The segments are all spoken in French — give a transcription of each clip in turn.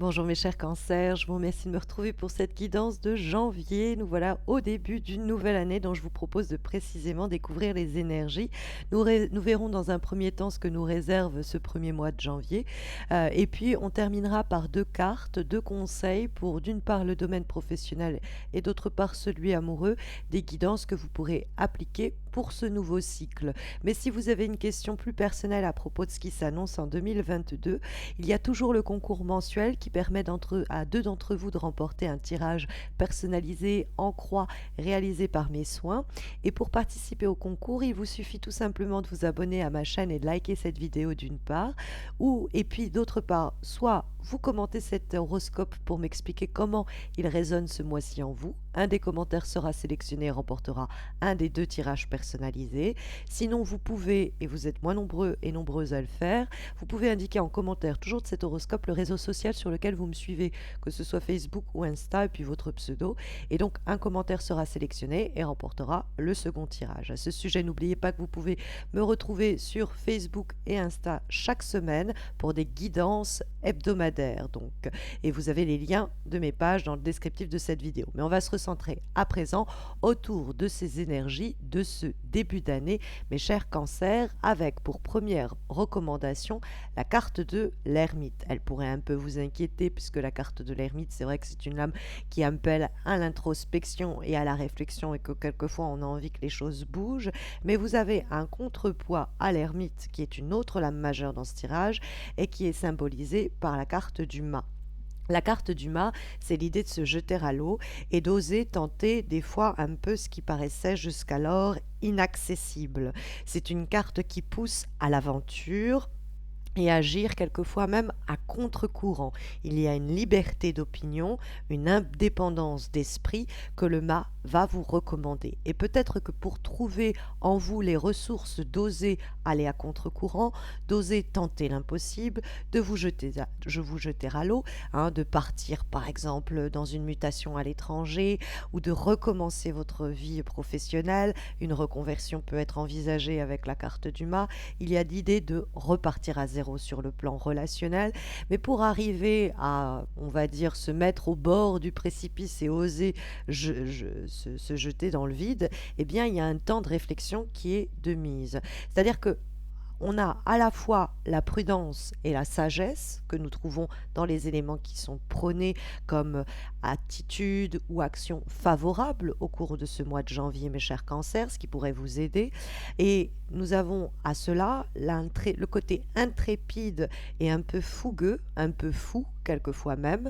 Bonjour mes chers cancers, je vous remercie de me retrouver pour cette guidance de janvier. Nous voilà au début d'une nouvelle année dont je vous propose de précisément découvrir les énergies. Nous verrons dans un premier temps ce que nous réserve ce premier mois de janvier. Et puis on terminera par deux cartes, deux conseils pour d'une part le domaine professionnel et d'autre part celui amoureux, des guidances que vous pourrez appliquer pour ce nouveau cycle. Mais si vous avez une question plus personnelle à propos de ce qui s'annonce en 2022, il y a toujours le concours mensuel qui permet à deux d'entre vous de remporter un tirage personnalisé en croix réalisé par mes soins. Et pour participer au concours, il vous suffit tout simplement de vous abonner à ma chaîne et de liker cette vidéo d'une part, et puis d'autre part, soit vous commentez cet horoscope pour m'expliquer comment il résonne ce mois-ci en vous. Un des commentaires sera sélectionné et remportera un des deux tirages personnalisés. Sinon, vous pouvez, et vous êtes moins nombreux et nombreuses à le faire, vous pouvez indiquer en commentaire toujours de cet horoscope le réseau social sur lequel vous me suivez, que ce soit Facebook ou Insta, et puis votre pseudo. Et donc, un commentaire sera sélectionné et remportera le second tirage. À ce sujet, n'oubliez pas que vous pouvez me retrouver sur Facebook et Insta chaque semaine pour des guidances hebdomadaires. Donc, et vous avez les liens de mes pages dans le descriptif de cette vidéo. Mais on va se recentrer à présent autour de ces énergies de ce début d'année, mes chers cancers, avec pour première recommandation la carte de l'ermite. Elle pourrait un peu vous inquiéter puisque la carte de l'ermite, c'est vrai que c'est une lame qui appelle à l'introspection et à la réflexion et que quelquefois on a envie que les choses bougent, mais vous avez un contrepoids à l'ermite qui est une autre lame majeure dans ce tirage et qui est symbolisée par la carte du mât. La carte du mât, c'est l'idée de se jeter à l'eau et d'oser tenter des fois un peu ce qui paraissait jusqu'alors inaccessible. C'est une carte qui pousse à l'aventure et agir quelquefois même à contre-courant. Il y a une liberté d'opinion, une indépendance d'esprit que le mât va vous recommander. Et peut-être que pour trouver en vous les ressources d'oser aller à contre-courant, d'oser tenter l'impossible, de vous jeter à l'eau, de partir par exemple dans une mutation à l'étranger ou de recommencer votre vie professionnelle, une reconversion peut être envisagée avec la carte du mât. Il y a l'idée de repartir à zéro sur le plan relationnel, mais pour arriver à, on va dire, se mettre au bord du précipice et oser se jeter dans le vide, eh bien, il y a un temps de réflexion qui est de mise. C'est-à-dire que on a à la fois la prudence et la sagesse que nous trouvons dans les éléments qui sont prônés comme attitude ou action favorable au cours de ce mois de janvier, mes chers cancers, ce qui pourrait vous aider. Et nous avons à cela le côté intrépide et un peu fougueux, un peu fou quelquefois même,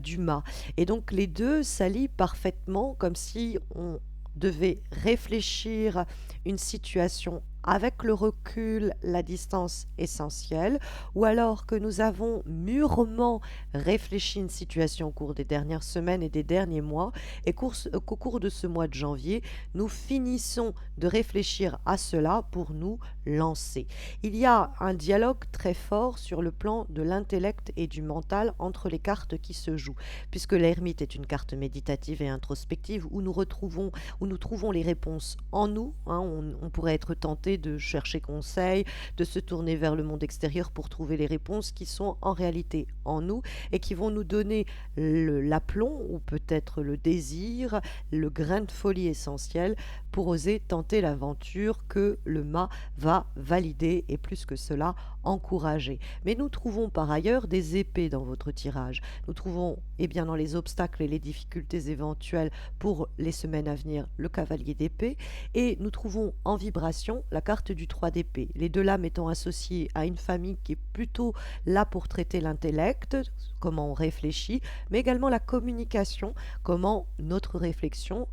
du mât. Et donc les deux s'allient parfaitement comme si on devait réfléchir une situation avec le recul, la distance essentielle, ou alors que nous avons mûrement réfléchi une situation au cours des dernières semaines et des derniers mois, et qu'au cours de ce mois de janvier, nous finissons de réfléchir à cela pour nous lancer. Il y a un dialogue très fort sur le plan de l'intellect et du mental entre les cartes qui se jouent, puisque l'ermite est une carte méditative et introspective où nous trouvons les réponses en nous. On pourrait être tenté de chercher conseil, de se tourner vers le monde extérieur pour trouver les réponses qui sont en réalité en nous et qui vont nous donner l'aplomb ou peut-être le désir, le grain de folie essentiel pour oser tenter l'aventure que le mât va valider et plus que cela, encourager. Mais nous trouvons par ailleurs des épées dans votre tirage. Nous trouvons dans les obstacles et les difficultés éventuelles pour les semaines à venir le cavalier d'épée et nous trouvons en vibration la carte du 3 d'épée. Les deux lames étant associées à une famille qui est plutôt là pour traiter l'intellect, comment on réfléchit, mais également la communication, comment notre réflexion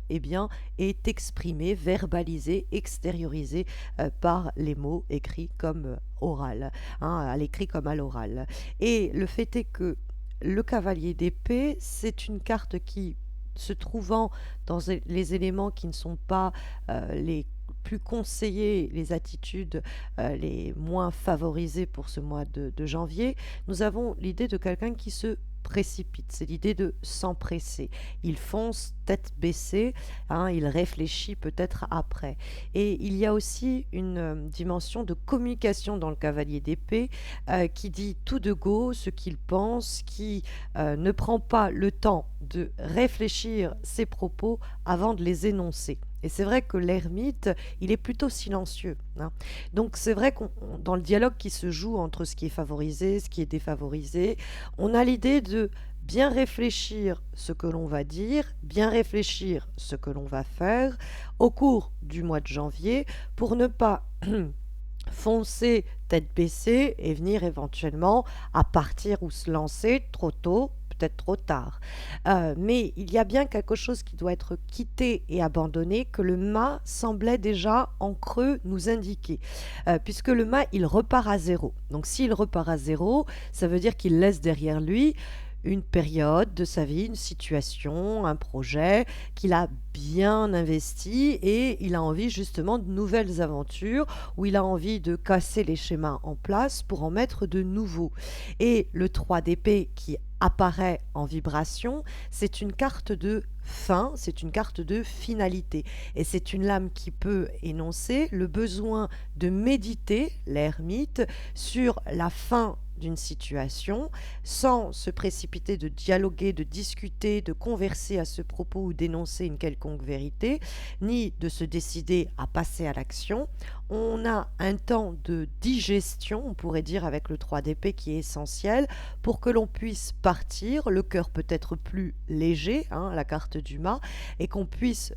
est exprimée, verbalisée, extériorisée par les mots écrits comme oral, à l'écrit comme à l'oral. Et le fait est que le cavalier d'épée, c'est une carte qui, se trouvant dans les éléments qui ne sont pas les plus conseillés, les attitudes les moins favorisées pour ce mois de janvier, nous avons l'idée de quelqu'un qui se précipite, c'est l'idée de s'empresser. Il fonce tête baissée, hein, il réfléchit peut-être après. Et il y a aussi une dimension de communication dans le cavalier d'épée qui dit tout de go ce qu'il pense, qui ne prend pas le temps de réfléchir ses propos avant de les énoncer. Et c'est vrai que l'ermite, il est plutôt silencieux, hein. Donc c'est vrai qu'on dans le dialogue qui se joue entre ce qui est favorisé, ce qui est défavorisé, on a l'idée de bien réfléchir ce que l'on va dire, bien réfléchir ce que l'on va faire au cours du mois de janvier pour ne pas foncer tête baissée et venir éventuellement à partir ou se lancer trop tôt, peut-être trop tard. Mais il y a bien quelque chose qui doit être quitté et abandonné que le mât semblait déjà en creux nous indiquer. Puisque le mât, il repart à zéro. Donc s'il repart à zéro, ça veut dire qu'il laisse derrière lui une période de sa vie, une situation, un projet qu'il a bien investi et il a envie justement de nouvelles aventures où il a envie de casser les schémas en place pour en mettre de nouveaux. Et le 3 d'épée qui apparaît en vibration, c'est une carte de fin, c'est une carte de finalité. Et c'est une lame qui peut énoncer le besoin de méditer, l'ermite, sur la fin d'une situation sans se précipiter de dialoguer, de discuter, de converser à ce propos ou d'énoncer une quelconque vérité, ni de se décider à passer à l'action. On a un temps de digestion, on pourrait dire avec le 3 d'épée qui est essentiel, pour que l'on puisse partir, le cœur peut être plus léger, hein, la carte du mât, et qu'on puisse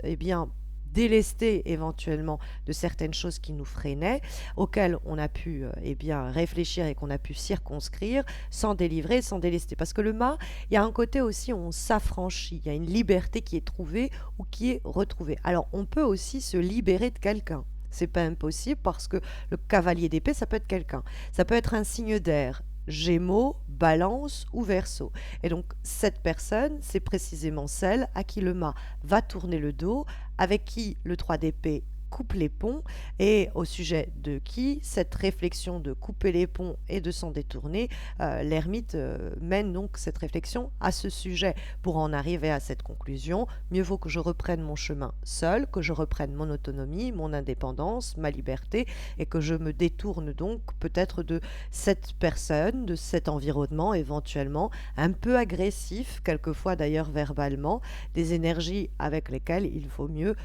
délester éventuellement de certaines choses qui nous freinaient, auxquelles on a pu réfléchir et qu'on a pu circonscrire sans délivrer, sans délester. Parce que le mât, il y a un côté aussi où on s'affranchit, il y a une liberté qui est trouvée ou qui est retrouvée. Alors on peut aussi se libérer de quelqu'un. C'est pas impossible parce que le cavalier d'épée, ça peut être quelqu'un. Ça peut être un signe d'air. Gémeaux, Balance ou Verseau. Et donc cette personne, c'est précisément celle à qui le mât va tourner le dos, avec qui le 3 d'épée coupe les ponts et au sujet de qui cette réflexion de couper les ponts et de s'en détourner, l'ermite mène donc cette réflexion à ce sujet pour en arriver à cette conclusion. Mieux vaut que je reprenne mon chemin seul, que je reprenne mon autonomie, mon indépendance, ma liberté et que je me détourne donc peut-être de cette personne, de cet environnement éventuellement un peu agressif, quelquefois d'ailleurs verbalement, des énergies avec lesquelles il faut mieux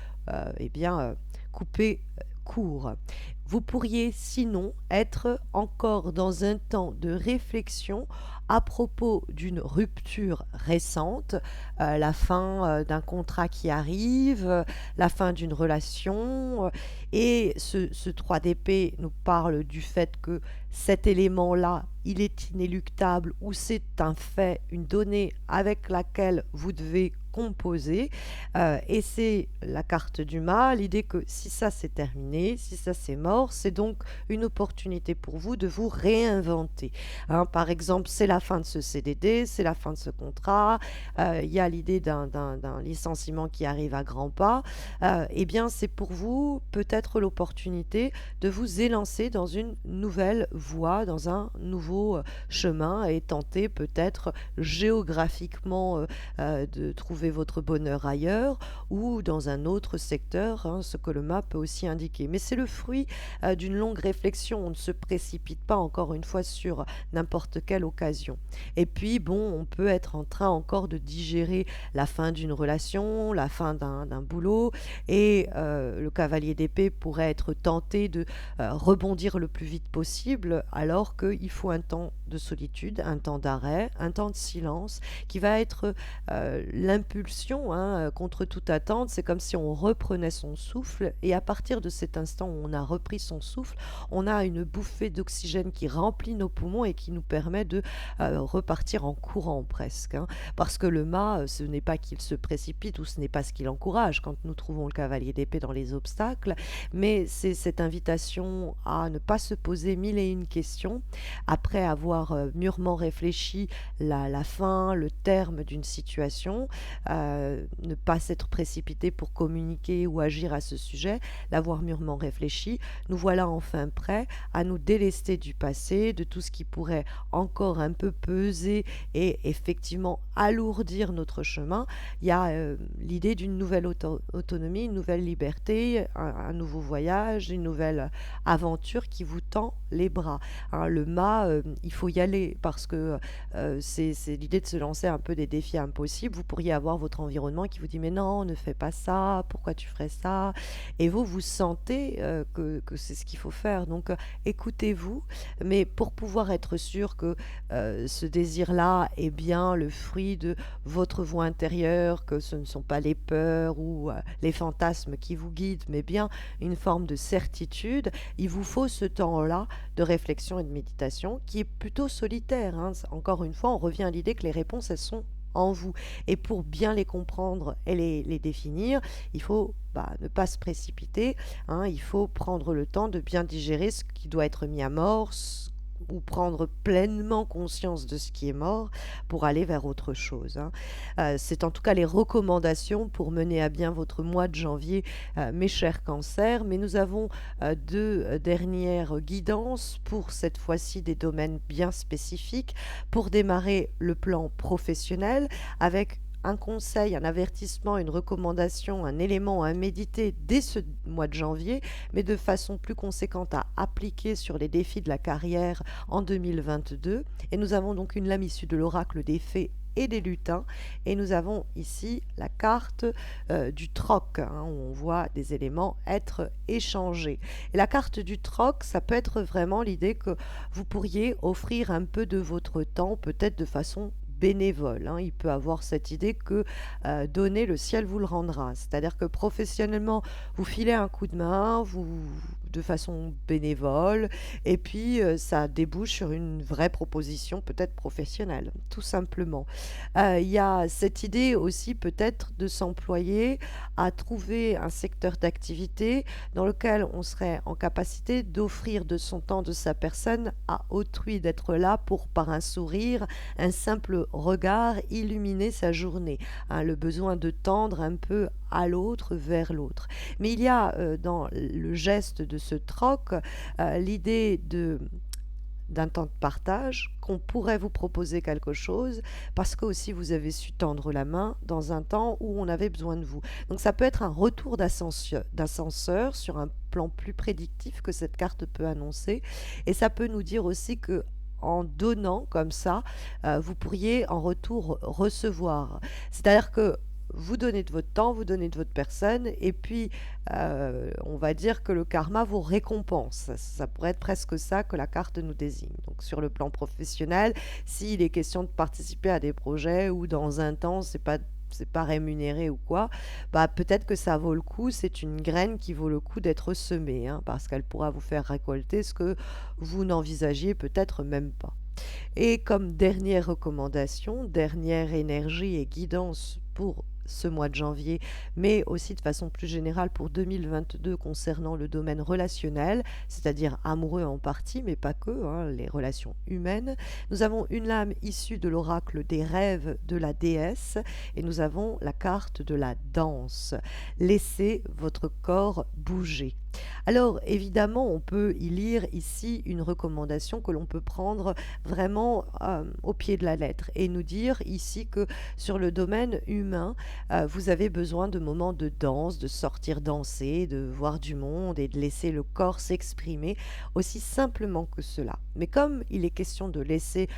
couper court. Vous pourriez sinon être encore dans un temps de réflexion à propos d'une rupture récente, la fin d'un contrat qui arrive, la fin d'une relation. Et ce 3 d'épée nous parle du fait que cet élément-là, il est inéluctable ou c'est un fait, une donnée avec laquelle vous devez composer. Et c'est la carte du mât, l'idée que si ça c'est terminé, si ça c'est mort, c'est donc une opportunité pour vous de vous réinventer. Hein, par exemple, c'est la fin de ce CDD, c'est la fin de ce contrat, il y a l'idée d'un licenciement qui arrive à grands pas. Eh bien, c'est pour vous peut-être l'opportunité de vous élancer dans une nouvelle voie, dans un nouveau chemin et tenter peut-être géographiquement de trouver votre bonheur ailleurs ou dans un autre secteur, hein, ce que le mât peut aussi indiquer. Mais c'est le fruit d'une longue réflexion. On ne se précipite pas encore une fois sur n'importe quelle occasion. Et puis, bon, on peut être en train encore de digérer la fin d'une relation, la fin d'un boulot, et le cavalier d'épée pourrait être tenté de rebondir le plus vite possible, alors qu'il faut un temps de solitude, un temps d'arrêt, un temps de silence, qui va être l'impulsion, hein, contre toute attente. C'est comme si on reprenait son souffle, et à partir de cet instant où on a repris son souffle, on a une bouffée d'oxygène qui remplit nos poumons et qui nous permet de repartir en courant presque, hein. Parce que le mât, ce n'est pas qu'il se précipite ou ce n'est pas ce qu'il encourage quand nous trouvons le cavalier d'épée dans les obstacles, mais c'est cette invitation à ne pas se poser mille et une questions après avoir mûrement réfléchi la fin, le terme d'une situation, ne pas s'être précipité pour communiquer ou agir à ce sujet, l'avoir mûrement réfléchi, nous voilà enfin prêts à nous délester du passé, de tout ce qui pourrait encore un peu peser et effectivement alourdir notre chemin. Il y a l'idée d'une nouvelle autonomie, une nouvelle liberté, un nouveau voyage, une nouvelle aventure qui vous tend les bras. Hein, le mât, il faut y aller parce que c'est l'idée de se lancer un peu des défis impossibles. Vous pourriez avoir votre environnement qui vous dit mais non, ne fais pas ça, pourquoi tu ferais ça? Et vous sentez que c'est ce qu'il faut faire. Donc écoutez-vous, mais pour pouvoir être sûr que ce désir-là est bien le fruit de votre voix intérieure, que ce ne sont pas les peurs ou les fantasmes qui vous guident, mais bien une forme de certitude, il vous faut ce temps-là de réflexion et de méditation qui est plutôt solitaire. Hein. Encore une fois, on revient à l'idée que les réponses, elles sont en vous. Et pour bien les comprendre et les définir, il faut ne pas se précipiter. Hein. Il faut prendre le temps de bien digérer ce qui doit être mis à mort, ou prendre pleinement conscience de ce qui est mort pour aller vers autre chose. Hein. C'est en tout cas les recommandations pour mener à bien votre mois de janvier, mes chers cancers, mais nous avons deux dernières guidances pour cette fois-ci des domaines bien spécifiques pour démarrer le plan professionnel avec un conseil, un avertissement, une recommandation, un élément à méditer dès ce mois de janvier, mais de façon plus conséquente à appliquer sur les défis de la carrière en 2022. Et nous avons donc une lame issue de l'oracle des fées et des lutins. Et nous avons ici la carte du troc, hein, où on voit des éléments être échangés. Et la carte du troc, ça peut être vraiment l'idée que vous pourriez offrir un peu de votre temps, peut-être de façon bénévole. Hein. Il peut avoir cette idée que donner, le ciel vous le rendra. C'est-à-dire que professionnellement, vous filez un coup de main, de façon bénévole, et puis ça débouche sur une vraie proposition, peut-être professionnelle, tout simplement. Il y a cette idée aussi peut-être de s'employer à trouver un secteur d'activité dans lequel on serait en capacité d'offrir de son temps, de sa personne à autrui, d'être là pour, par un sourire, un simple regard, illuminer sa journée. Hein, le besoin de tendre un peu à l'autre, vers l'autre. Mais il y a dans le geste de ce troc l'idée d'un temps de partage, qu'on pourrait vous proposer quelque chose, parce que aussi vous avez su tendre la main dans un temps où on avait besoin de vous. Donc ça peut être un retour d'ascenseur sur un plan plus prédictif que cette carte peut annoncer, et ça peut nous dire aussi que en donnant comme ça, vous pourriez en retour recevoir. C'est-à-dire que vous donnez de votre temps, vous donnez de votre personne, et puis on va dire que le karma vous récompense. Ça pourrait être presque ça que la carte nous désigne. Donc sur le plan professionnel, s'il est question de participer à des projets où dans un temps c'est pas rémunéré ou quoi, peut-être que ça vaut le coup, c'est une graine qui vaut le coup d'être semée, hein, parce qu'elle pourra vous faire récolter ce que vous n'envisagiez peut-être même pas. Et comme dernière recommandation, dernière énergie et guidance pour ce mois de janvier, mais aussi de façon plus générale pour 2022 concernant le domaine relationnel, c'est-à-dire amoureux en partie, mais pas que, hein, les relations humaines. Nous avons une lame issue de l'oracle des rêves de la déesse et nous avons la carte de la danse. Laissez votre corps bouger. Alors évidemment, on peut y lire ici une recommandation que l'on peut prendre vraiment au pied de la lettre et nous dire ici que sur le domaine humain, vous avez besoin de moments de danse, de sortir danser, de voir du monde et de laisser le corps s'exprimer aussi simplement que cela. Mais comme il est question de laisser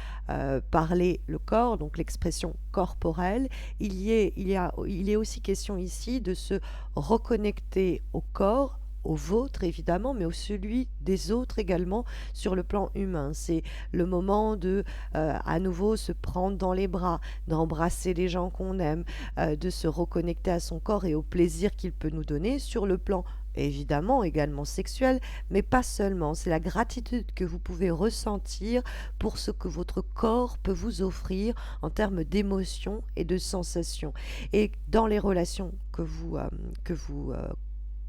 parler le corps, donc l'expression corporelle, il est aussi question ici de se reconnecter au corps, au vôtre évidemment, mais au celui des autres également sur le plan humain. C'est le moment de à nouveau se prendre dans les bras, d'embrasser les gens qu'on aime, de se reconnecter à son corps et au plaisir qu'il peut nous donner sur le plan évidemment également sexuel, mais pas seulement. C'est la gratitude que vous pouvez ressentir pour ce que votre corps peut vous offrir en termes d'émotions et de sensations. Et dans les relations que vous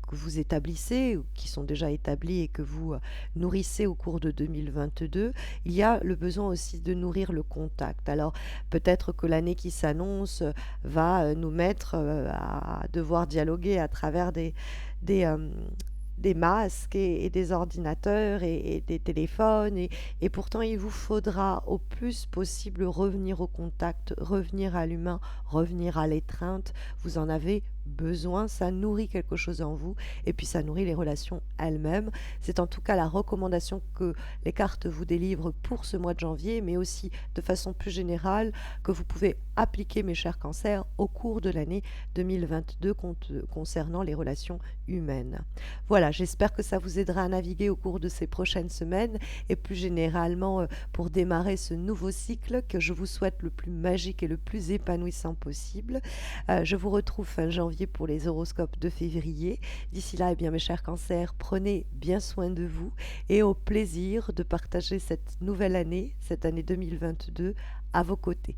que vous établissez ou qui sont déjà établis et que vous, nourrissez au cours de 2022, il y a le besoin aussi de nourrir le contact. Alors peut-être que l'année qui s'annonce, va, nous mettre, à devoir dialoguer à travers des, des masques et des ordinateurs et des téléphones et pourtant il vous faudra au plus possible revenir au contact, revenir à l'humain, revenir à l'étreinte. Vous en avez besoin, ça nourrit quelque chose en vous et puis ça nourrit les relations elles-mêmes. C'est en tout cas la recommandation que les cartes vous délivrent pour ce mois de janvier, mais aussi de façon plus générale que vous pouvez appliquer, mes chers cancers, au cours de l'année 2022 concernant les relations humaines. Voilà, j'espère que ça vous aidera à naviguer au cours de ces prochaines semaines et plus généralement pour démarrer ce nouveau cycle que je vous souhaite le plus magique et le plus épanouissant possible. Je vous retrouve fin janvier pour les horoscopes de février. D'ici là, eh bien, mes chers cancers, prenez bien soin de vous et au plaisir de partager cette nouvelle année, cette année 2022, à vos côtés.